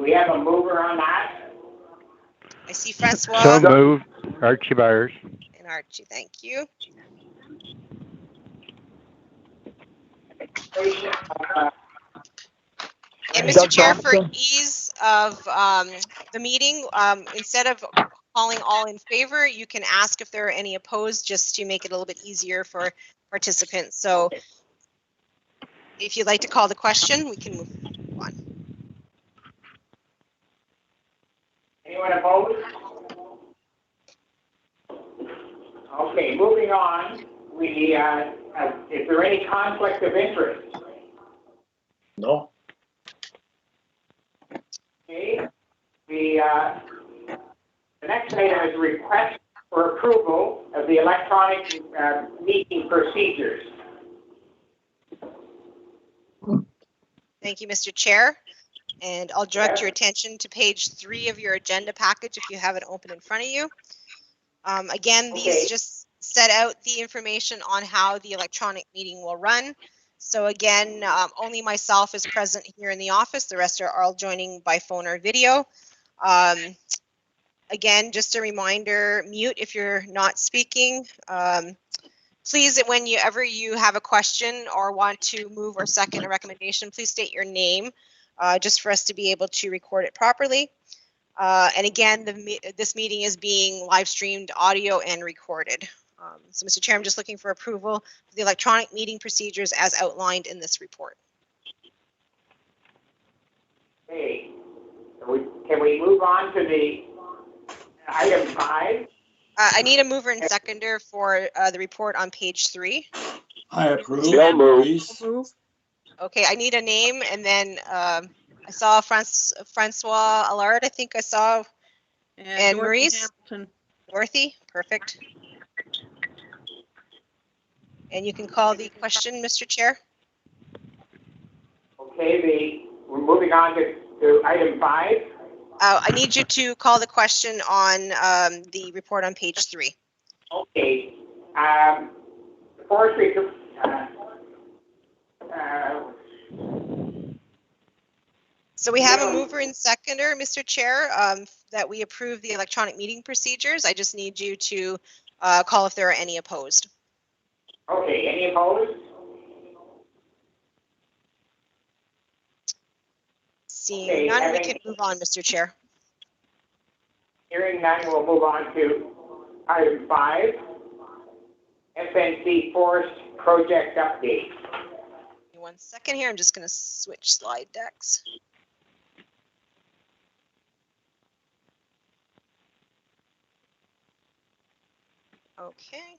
we have a mover on that? I see Francois. So moved. Archie Byers. And Archie, thank you. And Mr. Chair, for ease of the meeting, instead of calling all in favor, you can ask if there are any opposed, just to make it a little bit easier for participants. So if you'd like to call the question, we can move on. Anyone opposed? Okay, moving on. We is there any conflict of interest? No. Okay. The next item is a request for approval of the electronic meeting procedures. Thank you, Mr. Chair. And I'll direct your attention to page 3 of your agenda package if you have it open in front of you. Again, these just set out the information on how the electronic meeting will run. So again, only myself is present here in the office. The rest are all joining by phone or video. Again, just a reminder, mute if you're not speaking. Please, whenever you have a question or want to move or second a recommendation, please state your name, just for us to be able to record it properly. And again, this meeting is being live streamed, audio and recorded. So, Mr. Chair, I'm just looking for approval of the electronic meeting procedures as outlined in this report. Okay, so can we move on to the item 5? I need a mover and seconder for the report on page 3. I approve. Move. Okay, I need a name, and then I saw Francois Allard, I think I saw, and Maurice. Hamilton. Dorothy, perfect. And you can call the question, Mr. Chair. Okay, we're moving on to item 5. I need you to call the question on the report on page 3. Okay. Forestry. So we have a mover and seconder, Mr. Chair, that we approve the electronic meeting procedures. I just need you to call if there are any opposed. Okay, any opposed? Seeing none, we can move on, Mr. Chair. Hearing none, we'll move on to item 5, SNC Forest Project Update. Give me 1 second here. I'm just going to switch slide decks. Okay.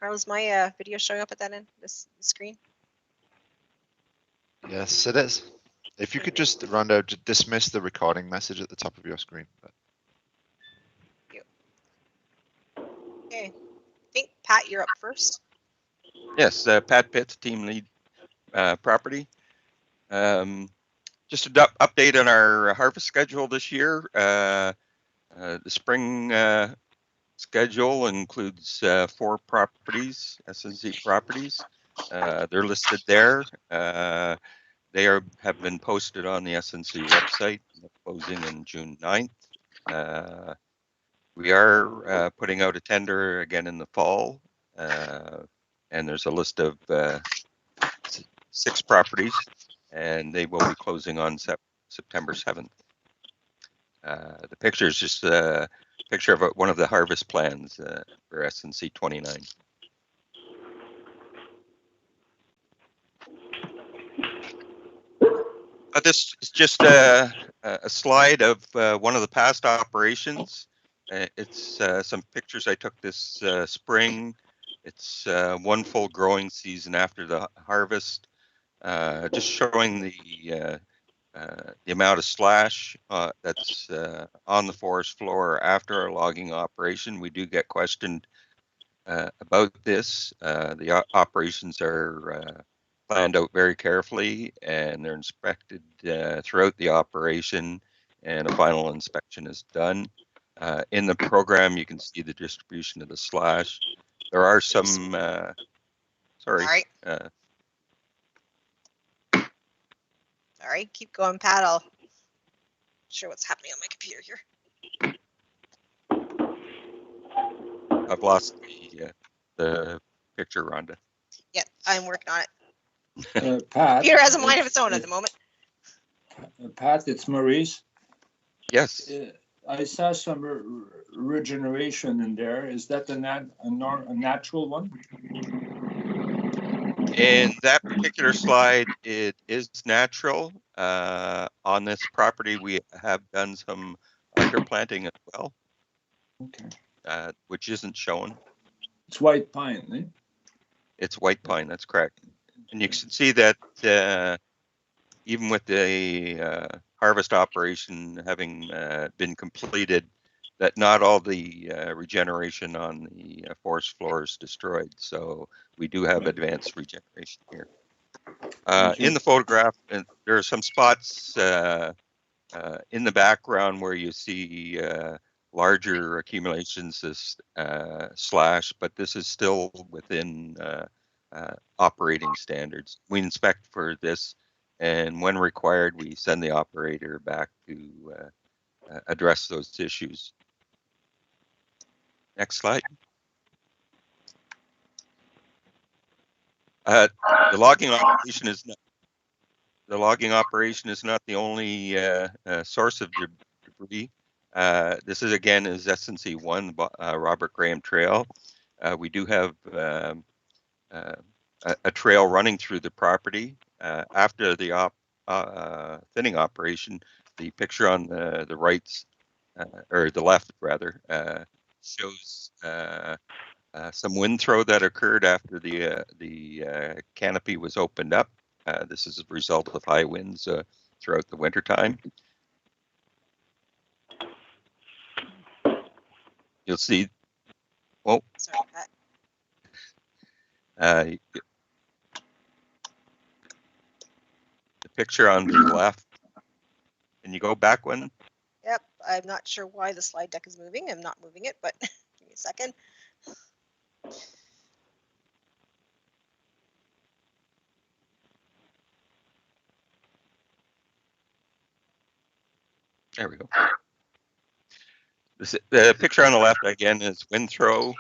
Carl, is my video showing up at that end, this screen? Yes, it is. If you could just, Rhonda, dismiss the recording message at the top of your screen. Okay. I think, Pat, you're up first. Yes, Pat Pitts, team lead property. Just an update on our harvest schedule this year. The spring schedule includes 4 properties, SNC properties. They're listed there. They have been posted on the SNC website, closing in June 9th. We are putting out a tender again in the fall, and there's a list of 6 properties, and they will be closing on September 7th. The picture is just a picture of one of the harvest plans for SNC 29. This is just a slide of one of the past operations. It's some pictures I took this spring. It's 1 full growing season after the harvest, just showing the amount of slash that's on the forest floor after our logging operation. We do get questioned about this. The operations are planned out very carefully, and they're inspected throughout the operation, and a final inspection is done. In the program, you can see the distribution of the slash. There are some, sorry. All right. Sorry, keep going, Pat. I'll show what's happening on my computer here. I've lost the picture, Rhonda. Yeah, I'm working on it. Pat. Computer has a mind of its own at the moment. Pat, it's Maurice. Yes. I saw some regeneration in there. Is that a natural one? In that particular slide, it is natural. On this property, we have done some underplanting as well, Okay. which isn't shown. It's white pine, eh? It's white pine, that's correct. And you can see that even with the harvest operation having been completed, that not all the regeneration on the forest floor is destroyed. So we do have advanced regeneration here. In the photograph, there are some spots in the background where you see larger accumulations of slash, but this is still within operating standards. We inspect for this, and when required, we send the operator back to address those issues. Next slide. The logging operation is not the only source of debris. This is again is SNC 1, Robert Graham Trail. We do have a trail running through the property. After the thinning operation, the picture on the right, or the left rather, shows some wind throw that occurred after the canopy was opened up. This is a result of high winds throughout the wintertime. You'll see, oh, Sorry, Pat. The picture on the left. Can you go back one? Yep, I'm not sure why the slide deck is moving. I'm not moving it, but give me a second. There we go. The picture on the left again is wind throw.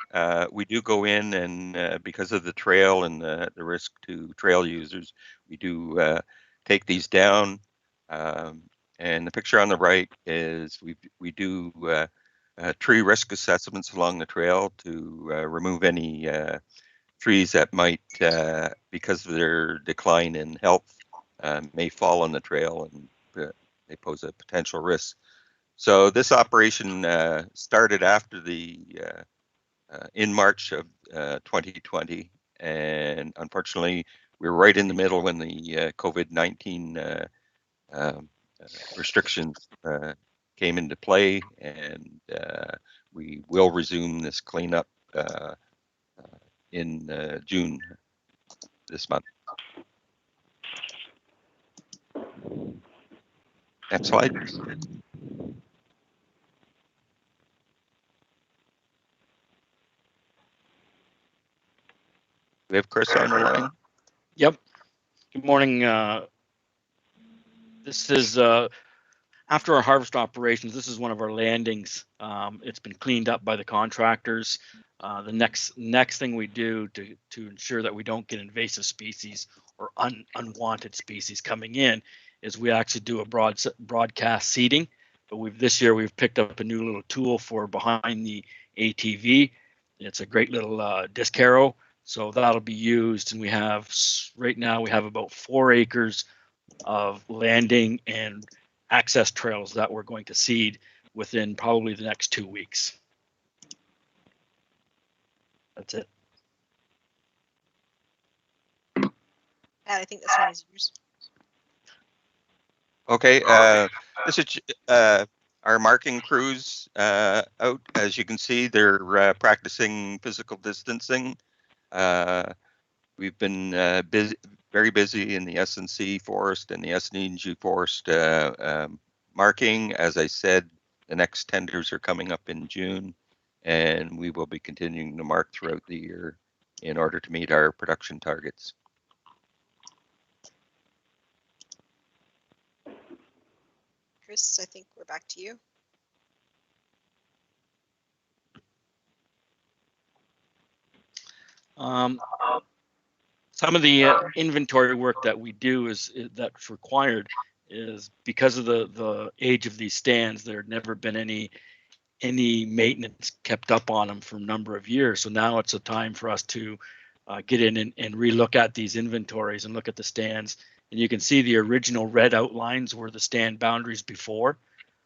We do go in and because of the trail and the risk to trail users, we do take these down. And the picture on the right is we do tree risk assessments along the trail to remove any trees that might, because of their decline in health, may fall on the trail and they pose a potential risk. So this operation started after in March of 2020, and unfortunately, we were right in the middle when the COVID-19 restrictions came into play, and we will resume this cleanup in June this month. Next slide. We have Chris on the line. Yep. Good morning. This is after our harvest operations. This is one of our landings. It's been cleaned up by the contractors. The next thing we do to ensure that we don't get invasive species or unwanted species coming in is we actually do a broadcast seeding. But this year we've picked up a new little tool for behind the ATV. It's a great little disc harrow. So that'll be used, and right now we have about 4 acres of landing and access trails that we're going to seed within probably the next 2 weeks. That's it. Pat, I think this one is yours. Okay, this is our marking crews out. As you can see, they're practicing physical distancing. We've been very busy in the SNC Forest and the SNC Forest marking. As I said, the next tenders are coming up in June, and we will be continuing to mark throughout the year in order to meet our production targets. Chris, I think we're back to you. Some of the inventory work that we do that's required is because of the age of these stands. There had never been any maintenance kept up on them for a number of years. So now it's a time for us to get in and relook at these inventories and look at the stands. And you can see the original red outlines were the stand boundaries before,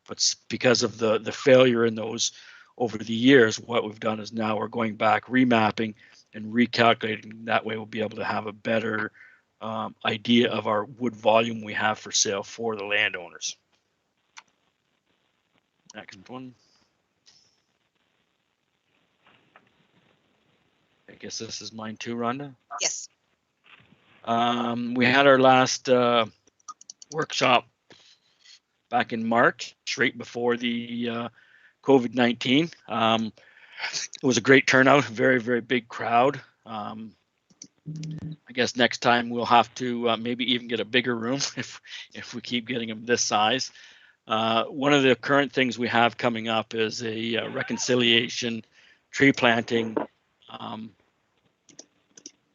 but because of the failure in those over the years, what we've done is now we're going back, remapping and recalculating. That way we'll be able to have a better idea of our wood volume we have for sale for the landowners. Next one. I guess this is mine too, Rhonda. Yes. We had our last workshop back in March, right before the COVID-19. It was a great turnout, very, very big crowd. I guess next time we'll have to maybe even get a bigger room if we keep getting them this size. One of the current things we have coming up is a reconciliation tree planting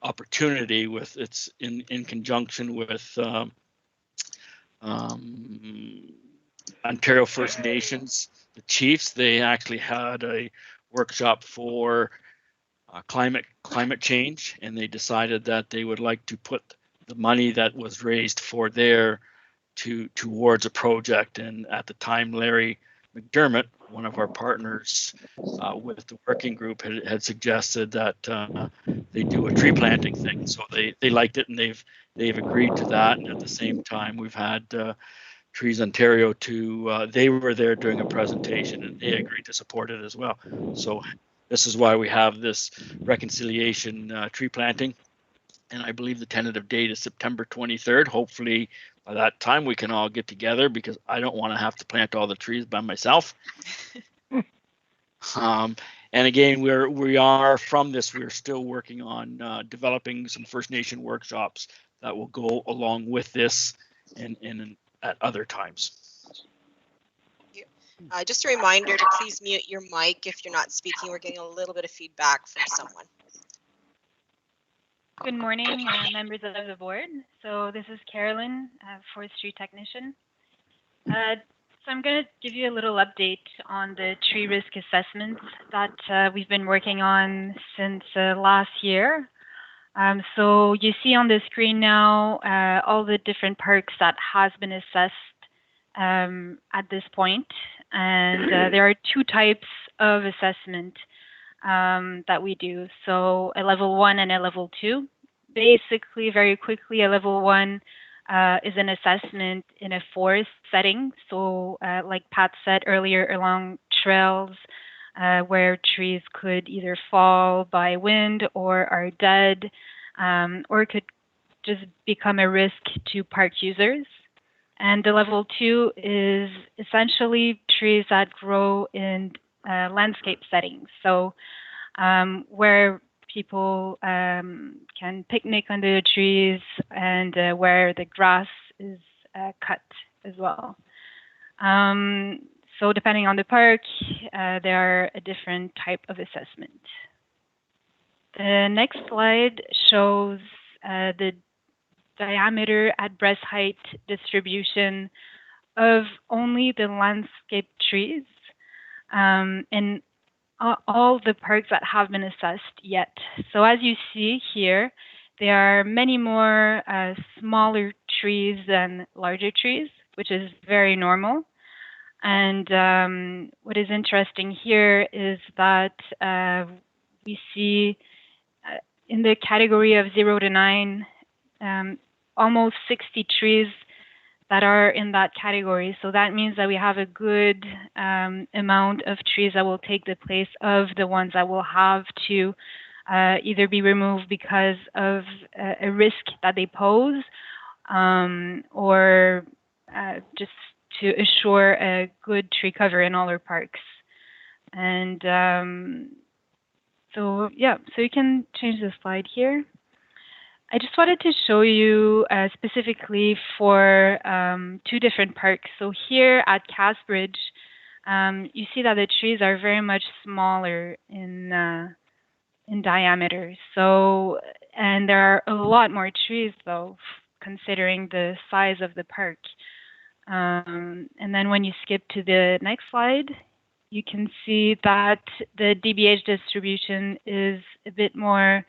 opportunity with it's in conjunction with Ontario First Nations, the chiefs. They actually had a workshop for climate change, and they decided that they would like to put the money that was raised for there towards a project. And at the time, Larry McDermott, one of our partners with the working group, had suggested that they do a tree planting thing. So they liked it, and they've agreed to that. And at the same time, we've had Trees Ontario they were there doing a presentation, and they agreed to support it as well. So this is why we have this reconciliation tree planting. And I believe the tentative date is September 23rd. Hopefully by that time we can all get together, because I don't want to have to plant all the trees by myself. And again, we are from this, we're still working on developing some First Nation workshops that will go along with this and at other times. Just a reminder to please mute your mic if you're not speaking. We're getting a little bit of feedback from someone. Good morning, members of the board. So this is Carolyn, forestry technician. So I'm going to give you a little update on the tree risk assessments that we've been working on since last year. So you see on the screen now all the different parks that has been assessed at this point. And there are two types of assessment that we do. So a level 1 and a level 2. Basically, very quickly, a level 1 is an assessment in a forest setting. So like Pat said earlier, along trails where trees could either fall by wind or are dead, or could just become a risk to park users. And the level 2 is essentially trees that grow in landscape settings. So where people can picnic under the trees, and where the grass is cut as well. So depending on the park, there are a different type of assessment. The next slide shows the diameter at breast height distribution of only the landscape trees in all the parks that have been assessed yet. So as you see here, there are many more smaller trees than larger trees, which is very normal. And what is interesting here is that we see in the category of 0 to 9, almost 60 trees that are in that category. So that means that we have a good amount of trees that will take the place of the ones that will have to either be removed because of a risk that they pose, or just to assure a good tree cover in all our parks. And so yeah, so you can change the slide here. I just wanted to show you specifically for two different parks. So here at Casbridge, you see that the trees are very much smaller in diameter. So, and there are a lot more trees though, considering the size of the park. And then when you skip to the next slide, you can see that the DBH distribution is a bit more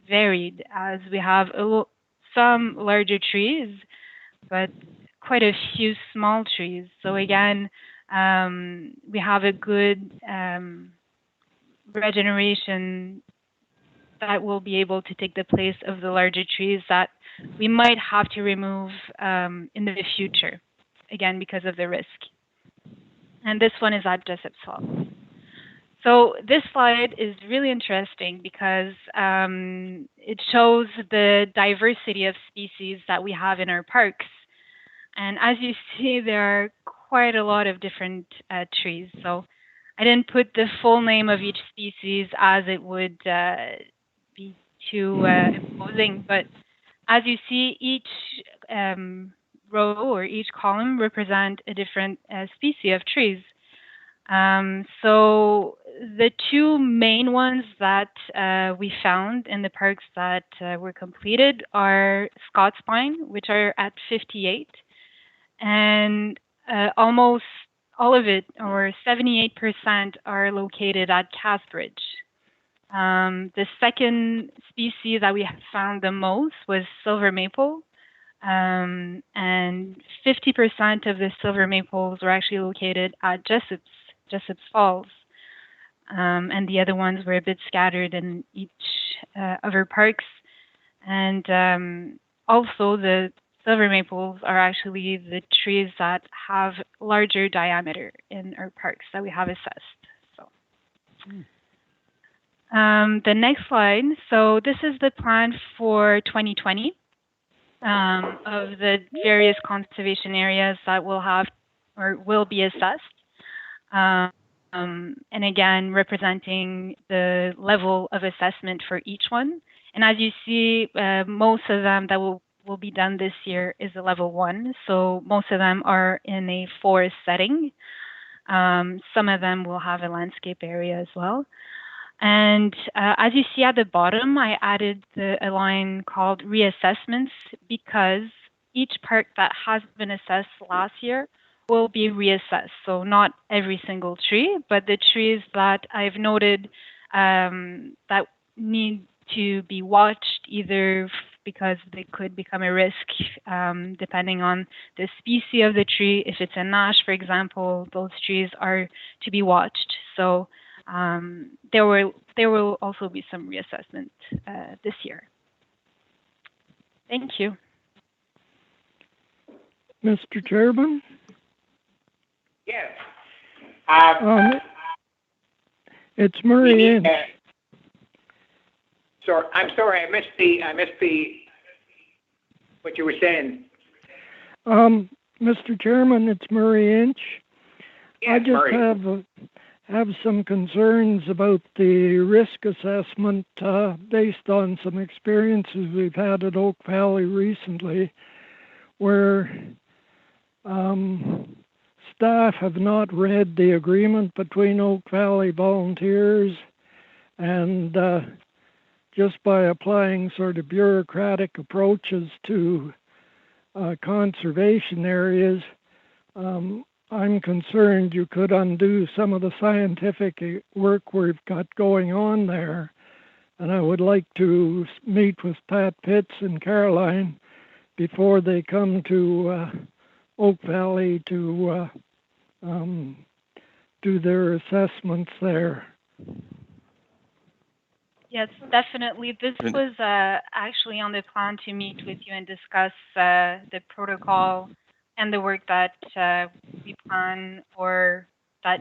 varied, as we have some larger trees, but quite a few small trees. So again, we have a good regeneration that will be able to take the place of the larger trees that we might have to remove in the future, again, because of the risk. And this one is at Jessop's Falls. So this slide is really interesting because it shows the diversity of species that we have in our parks. And as you see, there are quite a lot of different trees. So I didn't put the full name of each species as it would be too imposing, but as you see, each row or each column represent a different species of trees. So the two main ones that we found in the parks that were completed are Scots pine, which are at 58, and almost all of it, or 78%, are located at Casbridge. The second species that we found the most was silver maple, and 50% of the silver maples were actually located at Jessop's Falls, and the other ones were a bit scattered in each of our parks. And also the silver maples are actually the trees that have larger diameter in our parks that we have assessed. So. The next slide. So this is the plan for 2020 of the various conservation areas that will have or will be assessed. And again, representing the level of assessment for each one. And as you see, most of them that will be done this year is a level 1. So most of them are in a forest setting. Some of them will have a landscape area as well. And as you see at the bottom, I added a line called reassessments because each park that has been assessed last year will be reassessed. So not every single tree, but the trees that I've noted that need to be watched either because they could become a risk depending on the species of the tree. If it's a ash, for example, those trees are to be watched. So there will also be some reassessment this year. Thank you. Mr. Chairman? Yes. It's Murray Inch. I'm sorry, I missed the what you were saying. Mr. Chairman, it's Murray Inch. Yes, I just Murray. have some concerns about the risk assessment based on some experiences we've had at Oak Valley recently, where staff have not read the agreement between Oak Valley volunteers, and just by applying sort of bureaucratic approaches to conservation areas, I'm concerned you could undo some of the scientific work we've got going on there. And I would like to meet with Pat Pitts and Caroline before they come to Oak Valley to do their assessments there. Yes, definitely. This was actually on the plan to meet with you and discuss the protocol and the work that we plan or that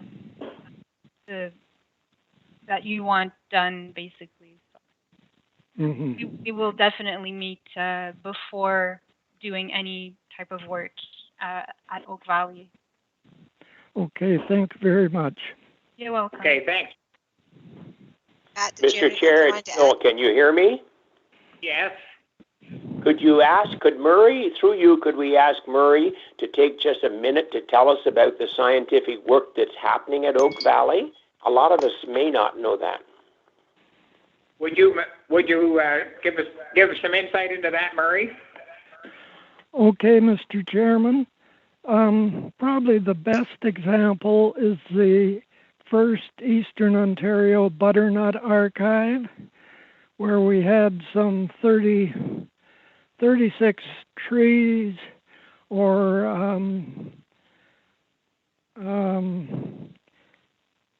that you want done, basically. So we will definitely meet before doing any type of work at Oak Valley. Okay, thank you very much. You're welcome. Okay, thanks. Matt, did you have Mr. anything Chair, you wanted to Phil, add? can you hear me? Yes. Could Murray, through you, could we ask Murray to take just a minute to tell us about the scientific work that's happening at Oak Valley? A lot of us may not know that. Would you give us some insight into that, Murray? Okay, Mr. Chairman. Probably the best example is the first Eastern Ontario Butternut Archive, where we had some 36 trees or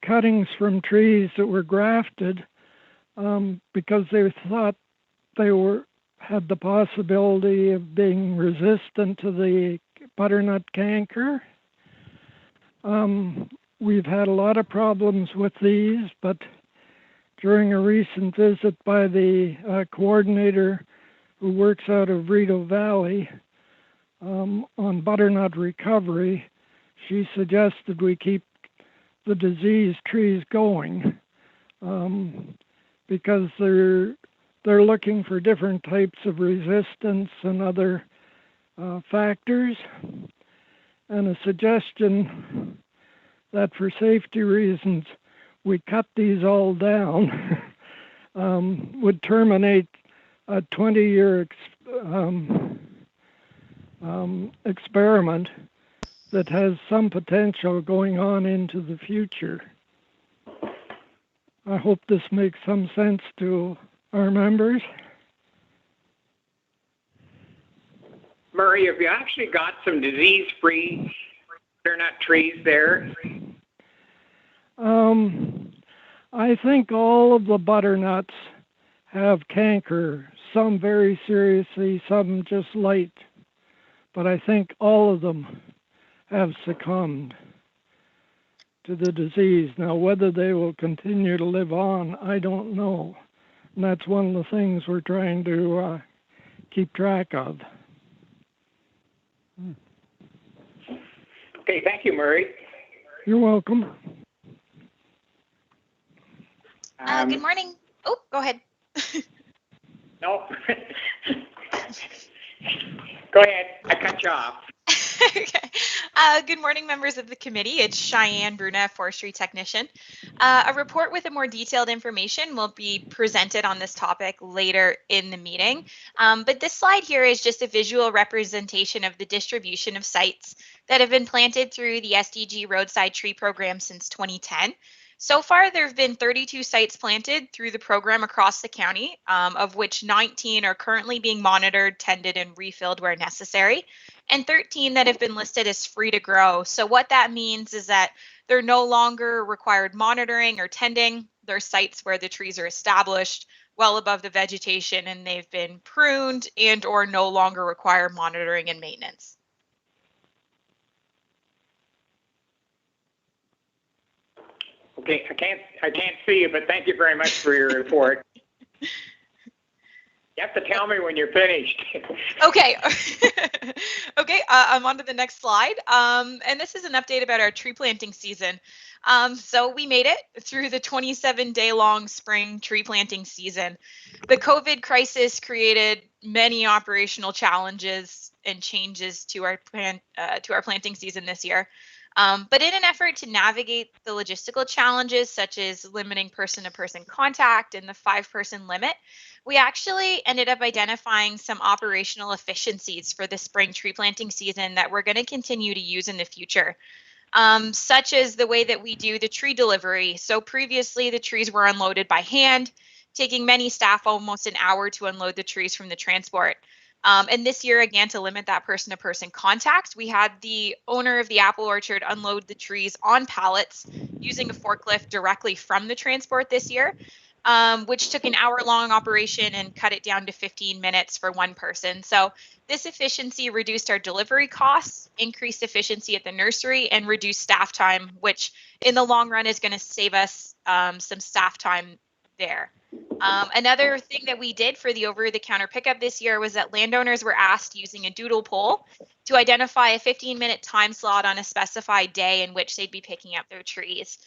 cuttings from trees that were grafted because they thought they had the possibility of being resistant to the butternut canker. We've had a lot of problems with these, but during a recent visit by the coordinator who works out of Rideau Valley on butternut recovery, she suggested we keep the diseased trees going because they're looking for different types of resistance and other factors, and a suggestion that for safety reasons we cut these all down would terminate a 20-year experiment that has some potential going on into the future. I hope this makes some sense to our members. Murray, have you actually got some disease-free butternut trees there? I think all of the butternuts have canker, some very seriously, some just light, but I think all of them have succumbed to the disease. Now, whether they will continue to live on, I don't know. And that's one of the things we're trying to keep track of. Okay, thank you, Murray. You're welcome. Good morning. Oh, go ahead. No. Go ahead. I cut you off. Okay. Good morning, members of the committee. It's Cheyenne Bruna, Forestry Technician. A report with a more detailed information will be presented on this topic later in the meeting. But this slide here is just a visual representation of the distribution of sites that have been planted through the SDG Roadside Tree Program since 2010. So far, there have been 32 sites planted through the program across the county, of which 19 are currently being monitored, tended, and refilled where necessary, and 13 that have been listed as free to grow. So what that means is that they're no longer required monitoring or tending. They're sites where the trees are established well above the vegetation, and they've been pruned and or no longer require monitoring and maintenance. Okay, I can't see you, but thank you very much for your report. You have to tell me when you're finished. Okay. Okay, I'm on to the next slide. And this is an update about our tree planting season. So we made it through the 27-day-long spring tree planting season. The COVID crisis created many operational challenges and changes to our planting season this year. But in an effort to navigate the logistical challenges, such as limiting person-to-person contact and the 5-person limit, we actually ended up identifying some operational efficiencies for the spring tree planting season that we're going to continue to use in the future, such as the way that we do the tree delivery. So previously, the trees were unloaded by hand, taking many staff almost an hour to unload the trees from the transport. And this year, again, to limit that person-to-person contact, we had the owner of the apple orchard unload the trees on pallets using a forklift directly from the transport this year, which took an hour-long operation and cut it down to 15 minutes for one person. So this efficiency reduced our delivery costs, increased efficiency at the nursery, and reduced staff time, which in the long run is going to save us some staff time there. Another thing that we did for the over-the-counter pickup this year was that landowners were asked using a doodle poll to identify a 15-minute time slot on a specified day in which they'd be picking up their trees.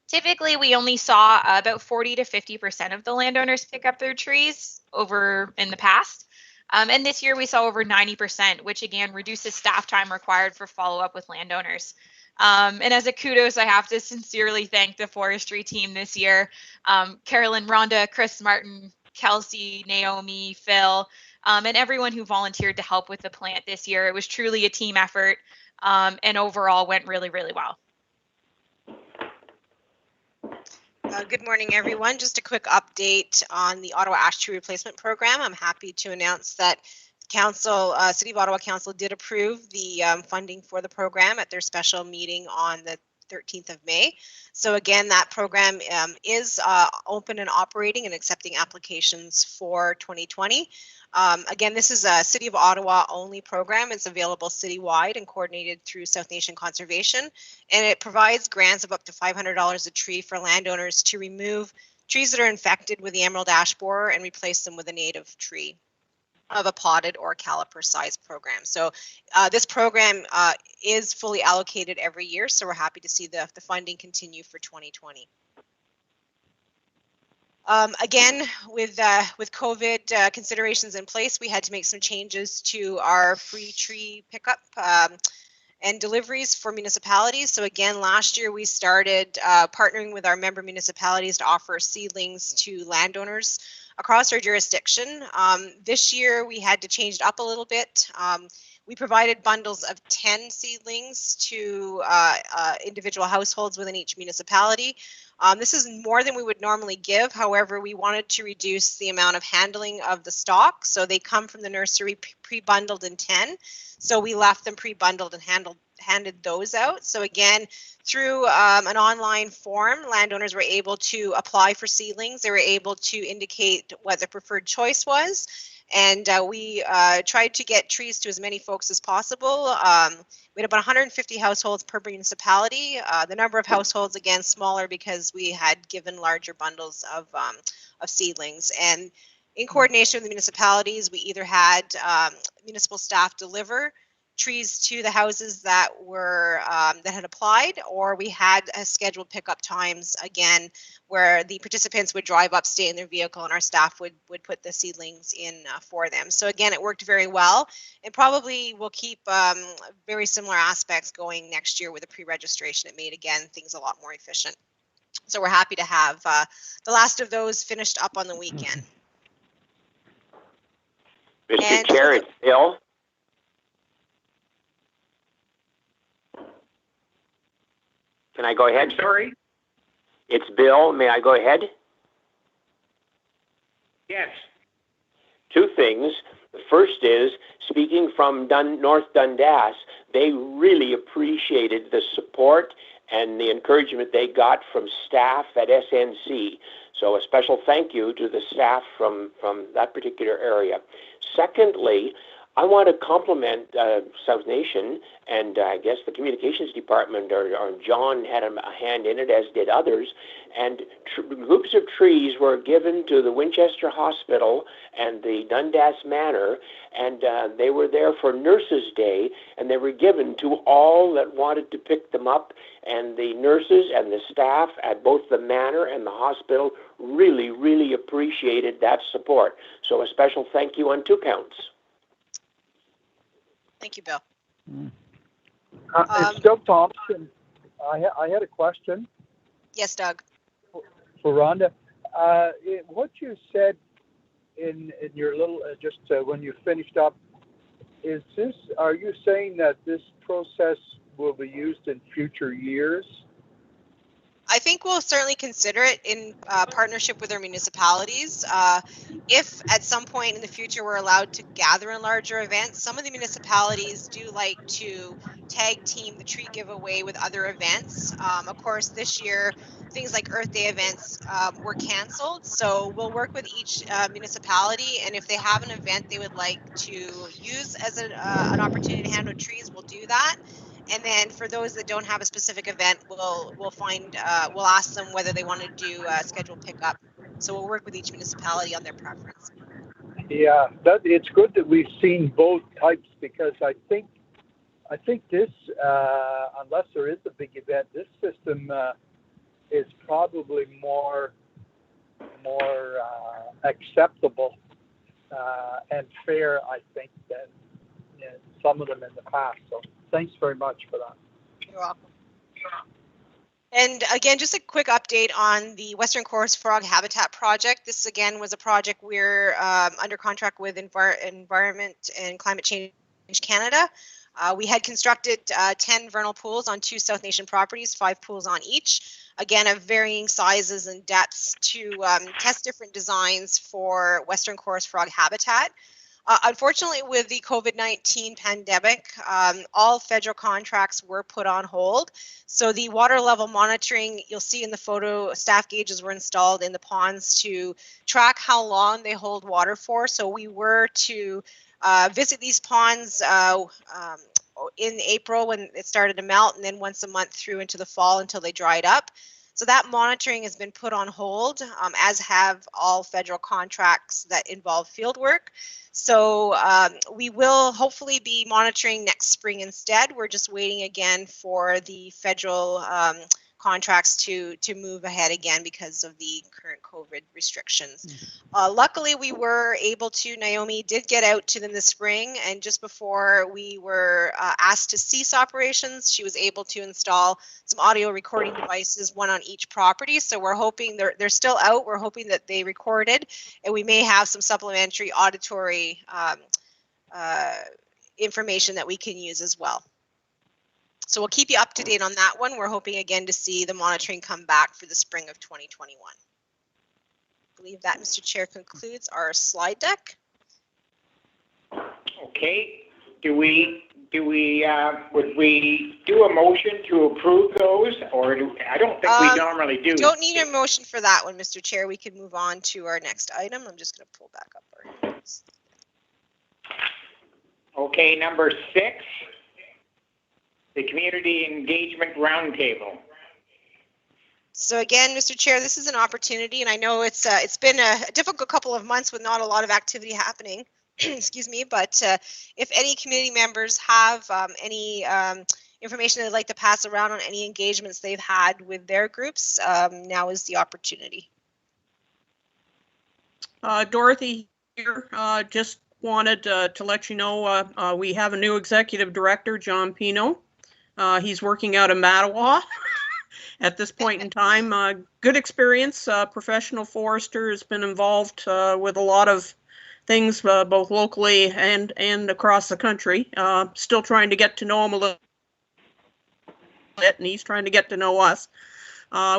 Typically, we only saw about 40 to 50% of the landowners pick up their trees over in the past. And this year we saw over 90%, which again reduces staff time required for follow-up with landowners. And as a kudos, I have to sincerely thank the forestry team this year. Carolyn, Rhonda, Chris Martin, Kelsey, Naomi, Phil, and everyone who volunteered to help with the plant this year. It was truly a team effort, and overall went really, really well. Good morning, everyone. Just a quick update on the Ottawa Ash Tree Replacement Program. I'm happy to announce that Council, City of Ottawa Council did approve the funding for the program at their special meeting on the 13th of May. So again, that program is open and operating and accepting applications for 2020. Again, this is a City of Ottawa only program. It's available citywide and coordinated through South Nation Conservation, and it provides grants of up to $500 a tree for landowners to remove trees that are infected with the emerald ash borer and replace them with a native tree of a potted or caliper size program. So this program is fully allocated every year, so we're happy to see the funding continue for 2020. Again, with COVID considerations in place, we had to make some changes to our free tree pickup and deliveries for municipalities. So again, last year we started partnering with our member municipalities to offer seedlings to landowners across our jurisdiction. This year we had to change it up a little bit. We provided bundles of 10 seedlings to individual households within each municipality. This is more than we would normally give. However, we wanted to reduce the amount of handling of the stock. So they come from the nursery pre-bundled in 10. So we left them pre-bundled and handed those out. So again, through an online form, landowners were able to apply for seedlings. They were able to indicate what their preferred choice was. And we tried to get trees to as many folks as possible. We had about 150 households per municipality. The number of households, again, smaller because we had given larger bundles of seedlings. And in coordination with the municipalities, we either had municipal staff deliver trees to the houses that were that had applied, or we had scheduled pickup times again where the participants would drive up, stay in their vehicle, and our staff would put the seedlings in for them. So again, it worked very well, and probably will keep very similar aspects going next year with the pre-registration. It made, again, things a lot more efficient. So we're happy to have the last of those finished up on the weekend. Mr. Chair, it's Bill. Can I go ahead? Sorry? It's Bill. May I go ahead? Yes. Two things. The first is, speaking from North Dundas, they really appreciated the support and the encouragement they got from staff at SNC. So a special thank you to the staff from that particular area. Secondly, I want to compliment South Nation and I guess the communications department, or John had a hand in it, as did others, and groups of trees were given to the Winchester Hospital and the Dundas Manor, and they were there for Nurses Day, and they were given to all that wanted to pick them up, and the nurses and the staff at both the manor and the hospital really, really appreciated that support. So a special thank you on two counts. Thank you, Bill. It's Doug Thompson. I had a question. Yes, Doug. For Rhonda. What you said in your little, just when you finished up, are you saying that this process will be used in future years? I think we'll certainly consider it in partnership with our municipalities. If at some point in the future we're allowed to gather in larger events, some of the municipalities do like to tag team the tree giveaway with other events. Of course, this year, things like Earth Day events were canceled. So we'll work with each municipality, and if they have an event they would like to use as an opportunity to hand out trees, we'll do that. And then for those that don't have a specific event, we'll ask them whether they want to do a scheduled pickup. So we'll work with each municipality on their preference. Yeah, it's good that we've seen both types, because I think this, unless there is a big event, this system is probably more acceptable and fair, I think, than some of them in the past. So thanks very much for that. You're welcome. And again, just a quick update on the Western Chorus Frog Habitat Project. This again was a project we're under contract with Environment and Climate Change Canada. We had constructed 10 vernal pools on 2 South Nation properties, 5 pools on each. Again, of varying sizes and depths to test different designs for Western Chorus Frog habitat. Unfortunately, with the COVID-19 pandemic, all federal contracts were put on hold. So the water level monitoring, you'll see in the photo, staff gauges were installed in the ponds to track how long they hold water for. So we were to visit these ponds in April when it started to melt, and then once a month through into the fall until they dried up. So that monitoring has been put on hold, as have all federal contracts that involve field work. So we will hopefully be monitoring next spring instead. We're just waiting again for the federal contracts to move ahead again because of the current COVID restrictions. Luckily, we were able to, Naomi did get out to them this spring, and just before we were asked to cease operations, she was able to install some audio recording devices, one on each property. So we're hoping they're still out. We're hoping that they recorded, and we may have some supplementary auditory information that we can use as well. So we'll keep you up to date on that one. We're hoping again to see the monitoring come back for the spring of 2021. I believe that, Mr. Chair, concludes our slide deck. Okay. Would we do a motion to approve those, or I don't think we normally do. Don't need a motion for that one, Mr. Chair. We can move on to our next item. I'm just going to pull back up our notes. Okay, number 6. The Community Engagement Roundtable. So again, Mr. Chair, this is an opportunity, and I know it's been a difficult couple of months with not a lot of activity happening. Excuse me, but if any community members have any information they'd like to pass around on any engagements they've had with their groups, now is the opportunity. Dorothy here, just wanted to let you know we have a new executive director, John Pino. He's working out of Mattawa at this point in time. Good experience, professional forester, has been involved with a lot of things both locally and across the country. Still trying to get to know him a little bit, and he's trying to get to know us.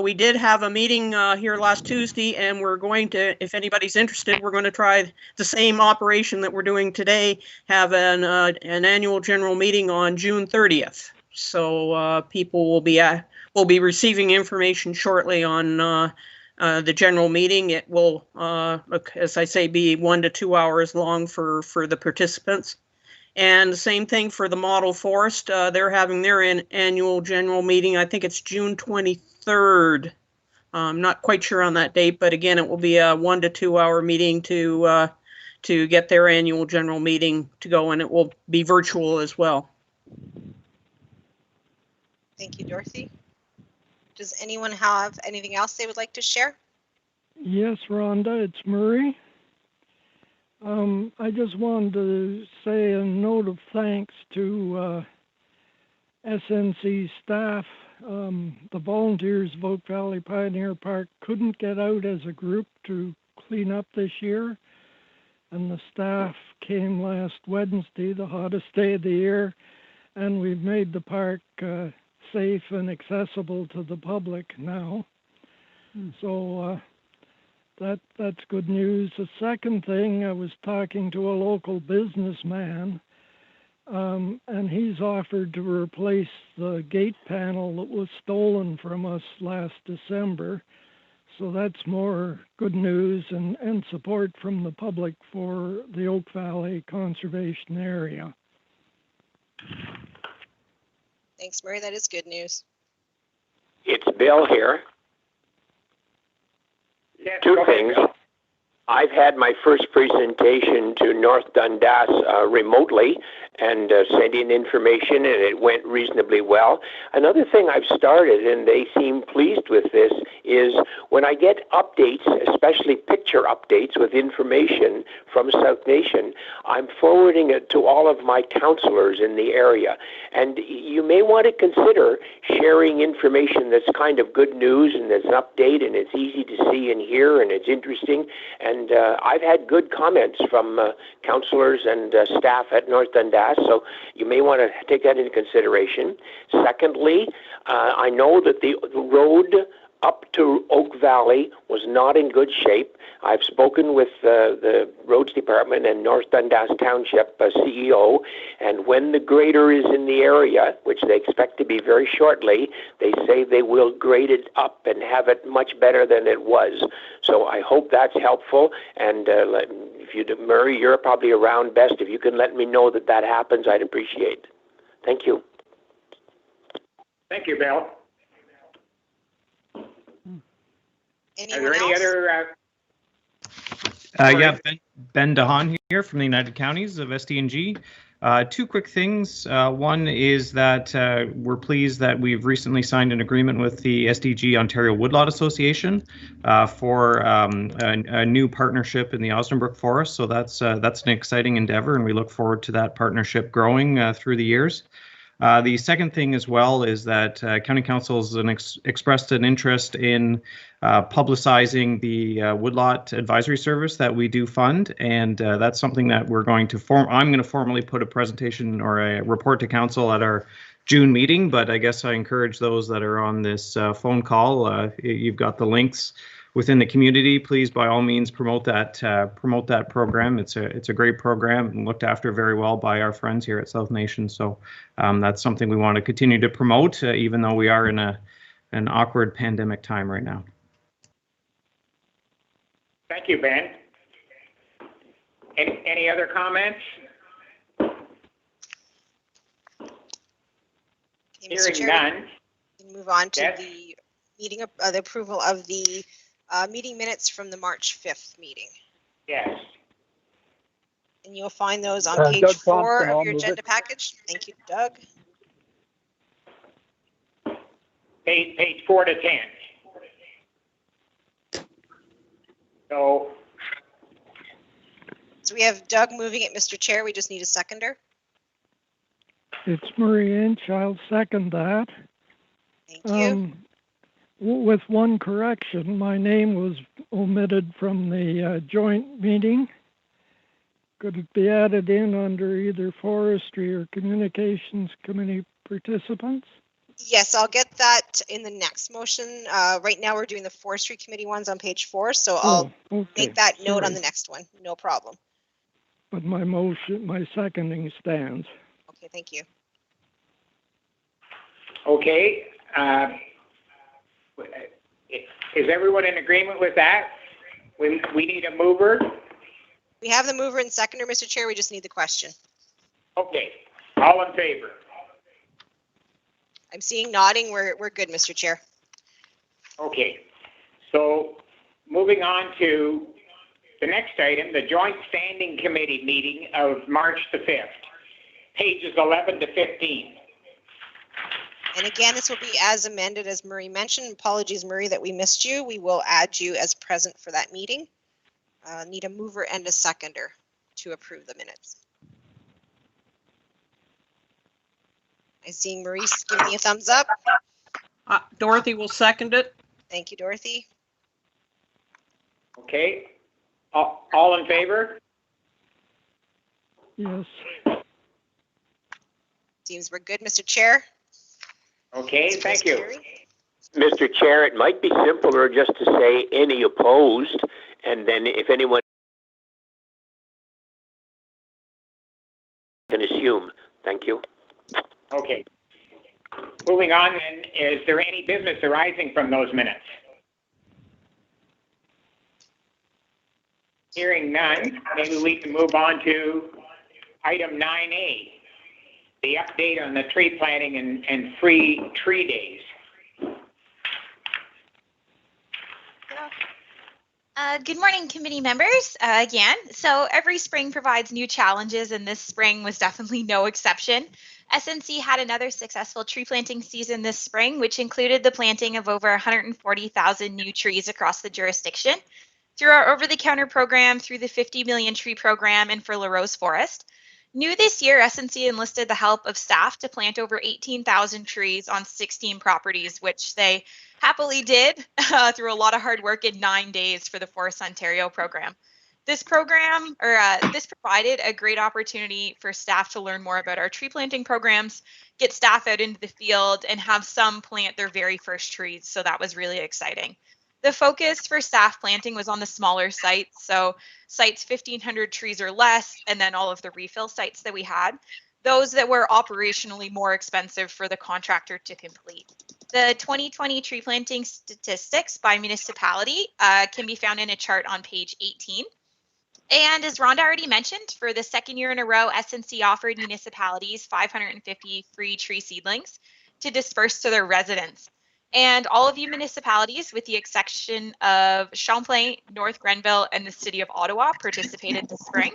We did have a meeting here last Tuesday, and we're going to, if anybody's interested, we're going to try the same operation that we're doing today, have an annual general meeting on June 30th. So people will be receiving information shortly on the general meeting. It will, as I say, be 1 to 2 hours long for the participants. And the same thing for the Model Forest. They're having their annual general meeting. I think it's June 23rd. I'm not quite sure on that date, but again, it will be a 1 to 2 hour meeting to get their annual general meeting to go, and it will be virtual as well. Thank you, Dorothy. Does anyone have anything else they would like to share? Yes, Rhonda, it's Murray. I just wanted to say a note of thanks to SNC staff. The volunteers of Oak Valley Pioneer Park couldn't get out as a group to clean up this year, and the staff came last Wednesday, the hottest day of the year, and we've made the park safe and accessible to the public now. So that's good news. The second thing, I was talking to a local businessman, and he's offered to replace the gate panel that was stolen from us last December. So that's more good news and support from the public for the Oak Valley Conservation Area. Thanks, Murray. That is good news. It's Bill here. Yes, Two things. I've had my first presentation to North Dundas remotely, and sent in information, and it went reasonably well. Another thing I've started, and they seem pleased with this, is when I get updates, especially picture updates with information from South Nation, I'm forwarding it to all of my councillors in the area. And you may want to consider sharing information that's kind of good news and that's an update and it's easy to see and hear and it's interesting. And I've had good comments from councillors and staff at North Dundas, so you may want to take that into consideration. Secondly, I know that the road up to Oak Valley was not in good shape. I've spoken with the Roads Department and North Dundas Township CEO, and when the grader is in the area, which they expect to be very shortly, they say they will grade it up and have it much better than it was. So I hope that's helpful, and if you, Murray, you're probably around best. If you can let me know that that happens, I'd appreciate it. Thank you. Thank you, Bill. Anyone Are there any else? other? Yeah, Ben DeHaan here from the United Counties of SDNG. Two quick things. One is that we're pleased that we've recently signed an agreement with the SDG Ontario Woodlot Association for a new partnership in the Osnabrück Forest. So that's an exciting endeavor, and we look forward to that partnership growing through the years. The second thing as well is that County Council has expressed an interest in publicizing the Woodlot Advisory Service that we do fund, and that's something that we're going to I'm going to formally put a presentation or a report to Council at our June meeting, but I guess I encourage those that are on this phone call, you've got the links within the community. Please, by all means, promote that program. It's a great program and looked after very well by our friends here at South Nation. So that's something we want to continue to promote, even though we are in an awkward pandemic time right now. Thank you, Ben. Any other comments? Okay, Mr. Hearing Chair, none. we can move on to Yes. the meeting of the approval of the meeting minutes from the March 5th meeting. Yes. And you'll find those on Doug page Thompson, 4 I'll of your move agenda it. package. Thank you, Doug. Page 4 to 10. So, So we have Doug moving it, Mr. Chair. We just need a seconder. It's Murray Inch. I'll second that. Thank you. With one correction, my name was omitted from the joint meeting. Could it be added in under either Forestry or Communications Committee participants? Yes, I'll get that in the next motion. Right now we're doing the Forestry Committee ones on page 4, so I'll okay. make that note on Sorry. the next one. No problem. But my seconding stands. Okay, thank you. okay. Is everyone in agreement with that? We need a mover? We have the mover and seconder, Mr. Chair. We just need the question. Okay. All in favor? I'm seeing nodding. We're good, Mr. Chair. Okay. So moving on to the next item, the Joint Standing Committee meeting of March the 5th, pages 11 to 15. And again, this will be as amended as Murray mentioned. Apologies, Murray, that we missed you. We will add you as present for that meeting. Need a mover and a seconder to approve the minutes. I'm seeing Maurice give me a thumbs up. Dorothy will second it. Thank you, Dorothy. Okay. All in favor? Yes. Seems we're good, Mr. Chair. Okay, thank you. Mr. Chair, it might be simpler just to say any opposed, and then if anyone can assume. Thank you. Okay. Moving on then, is there any business arising from those minutes? Hearing none, maybe we can move on to item 9A, the update on the tree planting and free tree days. Good morning, committee members. Again, so every spring provides new challenges, and this spring was definitely no exception. SNC had another successful tree planting season this spring, which included the planting of over 140,000 new trees across the jurisdiction. Through our over-the-counter program, through the 50 million tree program, and for La Rose Forest. New this year, SNC enlisted the help of staff to plant over 18,000 trees on 16 properties, which they happily did through a lot of hard work in 9 days for the Forest Ontario program. This program, this provided a great opportunity for staff to learn more about our tree planting programs, get staff out into the field, and have some plant their very first trees. So that was really exciting. The focus for staff planting was on the smaller sites, so sites 1,500 trees or less, and then all of the refill sites that we had, those that were operationally more expensive for the contractor to complete. The 2020 tree planting statistics by municipality can be found in a chart on page 18. And as Rhonda already mentioned, for the second year in a row, SNC offered municipalities 550 free tree seedlings to disperse to their residents. And all of you municipalities, with the exception of Champlain, North Grenville, and the City of Ottawa, participated this spring.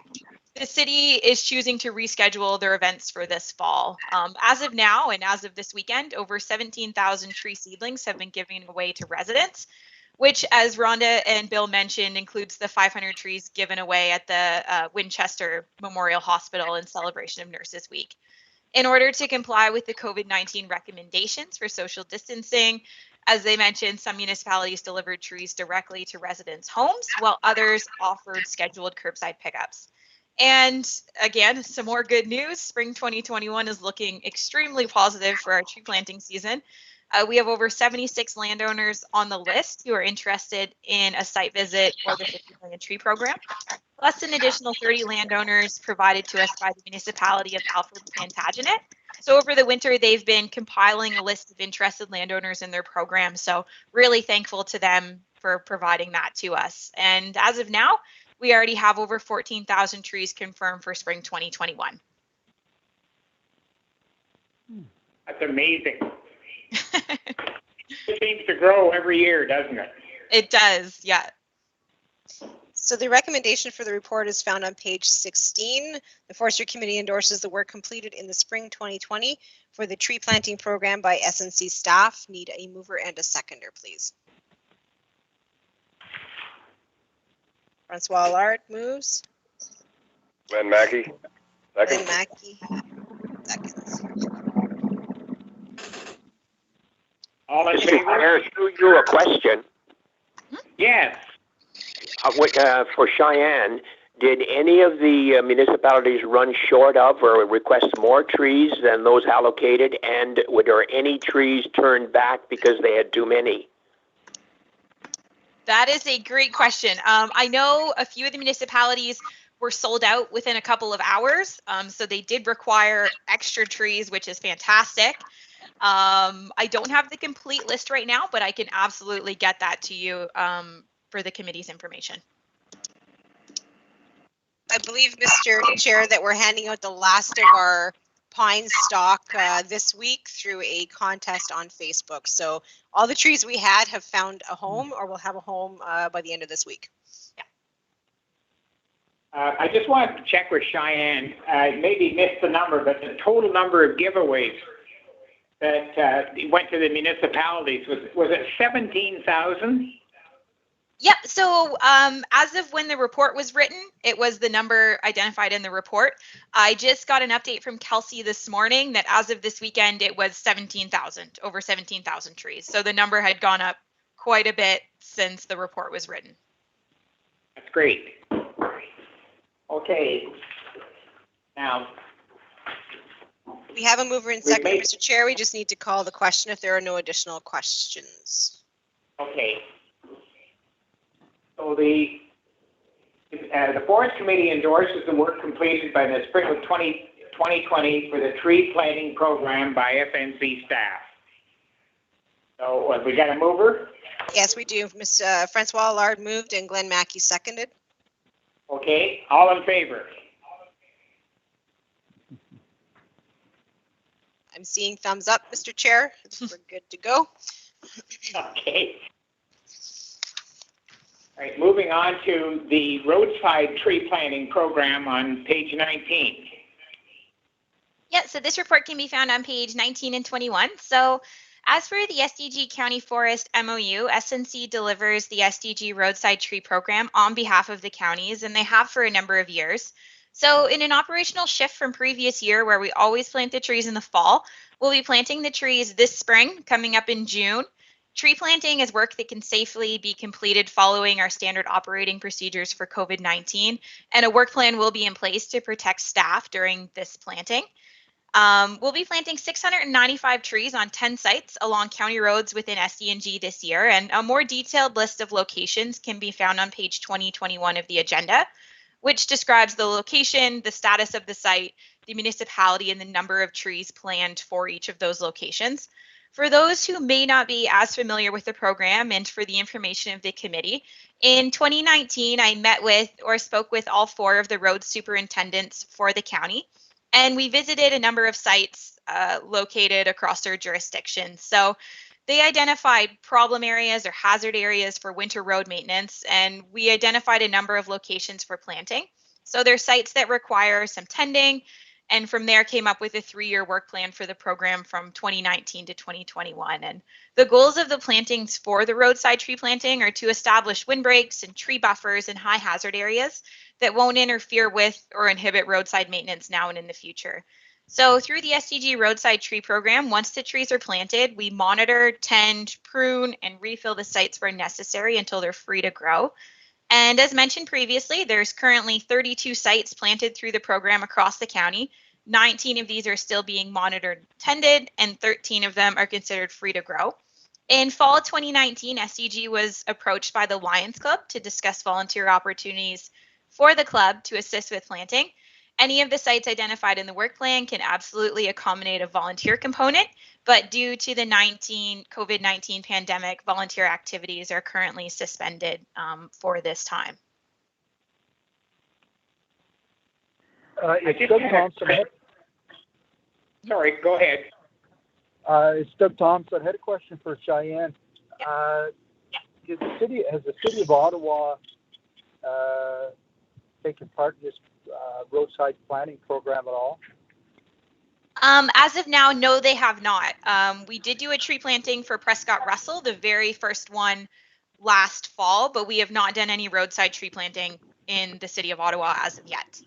The city is choosing to reschedule their events for this fall. As of now, and as of this weekend, over 17,000 tree seedlings have been given away to residents, which, as Rhonda and Bill mentioned, includes the 500 trees given away at the Winchester Memorial Hospital in celebration of Nurses Week. In order to comply with the COVID-19 recommendations for social distancing, as they mentioned, some municipalities delivered trees directly to residents' homes, while others offered scheduled curbside pickups. And again, some more good news. Spring 2021 is looking extremely positive for our tree planting season. We have over 76 landowners on the list who are interested in a site visit or the 50 million tree program, plus an additional 30 landowners provided to us by the municipality of Alfred Plantagenet. So over the winter, they've been compiling a list of interested landowners in their program. So really thankful to them for providing that to us. And as of now, we already have over 14,000 trees confirmed for spring 2021. That's amazing. It seems to grow every year, doesn't it? It does, yeah. So the recommendation for the report is found on page 16. The Forestry Committee endorses the work completed in the spring 2020 for the tree planting program by SNC staff. Need a mover and a seconder, please. Francois Allard moves. Glenn Mackey, second. Glenn Mackey, seconds. All in Mr. favor? Chair, through you a question. Yes. For Cheyenne, did any of the municipalities run short of or request more trees than those allocated? And were there any trees turned back because they had too many? That is a great question. I know a few of the municipalities were sold out within a couple of hours. So they did require extra trees, which is fantastic. I don't have the complete list right now, but I can absolutely get that to you for the committee's information. I believe, Mr. Chair, that we're handing out the last of our pine stock this week through a contest on Facebook. So all the trees we had have found a home or will have a home by the end of this week. Yeah. I just wanted to check with Cheyenne. I maybe missed the number, but the total number of giveaways that went to the municipalities was it 17,000? Yep. So as of when the report was written, it was the number identified in the report. I just got an update from Kelsey this morning that as of this weekend, it was 17,000, over 17,000 trees. So the number had gone up quite a bit since the report was written. That's great. Okay. Now, we have a mover and seconder, Mr. Chair. We just need to call the question if there are no additional questions. Okay. So the Forest Committee endorses the work completed by the spring of 2020 for the tree planting program by FNC staff. So have we got a mover? Yes, we do. Ms. Francois Allard moved and Glenn Mackey seconded. Okay, all in favor? I'm seeing thumbs up, Mr. Chair. We're good to go. Okay. Right, moving on to the roadside tree planting program on page 19. Yeah, so this report can be found on page 19 and 21. So as for the SDG County Forest MOU, SNC delivers the SDG roadside tree program on behalf of the counties, and they have for a number of years. So in an operational shift from previous year where we always plant the trees in the fall, we'll be planting the trees this spring, coming up in June. Tree planting is work that can safely be completed following our standard operating procedures for COVID-19, and a work plan will be in place to protect staff during this planting. We'll be planting 695 trees on 10 sites along county roads within SDNG this year, and a more detailed list of locations can be found on page 2021 of the agenda, which describes the location, the status of the site, the municipality, and the number of trees planned for each of those locations. For those who may not be as familiar with the program and for the information of the committee, in 2019, I met with or spoke with all 4 of the road superintendents for the county, and we visited a number of sites located across their jurisdiction. So they identified problem areas or hazard areas for winter road maintenance, and we identified a number of locations for planting. So there's sites that require some tending, and from there came up with a 3-year work plan for the program from 2019 to 2021. And the goals of the plantings for the roadside tree planting are to establish windbreaks and tree buffers in high hazard areas that won't interfere with or inhibit roadside maintenance now and in the future. So through the SDG roadside tree program, once the trees are planted, we monitor, tend, prune, and refill the sites where necessary until they're free to grow. And as mentioned previously, there's currently 32 sites planted through the program across the county. 19 of these are still being monitored and tended, and 13 of them are considered free to grow. In fall 2019, SDG was approached by the Lions Club to discuss volunteer opportunities for the club to assist with planting. Any of the sites identified in the work plan can absolutely accommodate a volunteer component, but due to the COVID-19 pandemic, volunteer activities are currently suspended for this time. It's Doug Thompson. Sorry, go ahead. It's Doug Thompson. I had a question for Cheyenne. Has the city of Ottawa taken part in this roadside planting program at all? As of now, no, they have not. We did do a tree planting for Prescott Russell, the very first one last fall, but we have not done any roadside tree planting in the city of Ottawa as of yet.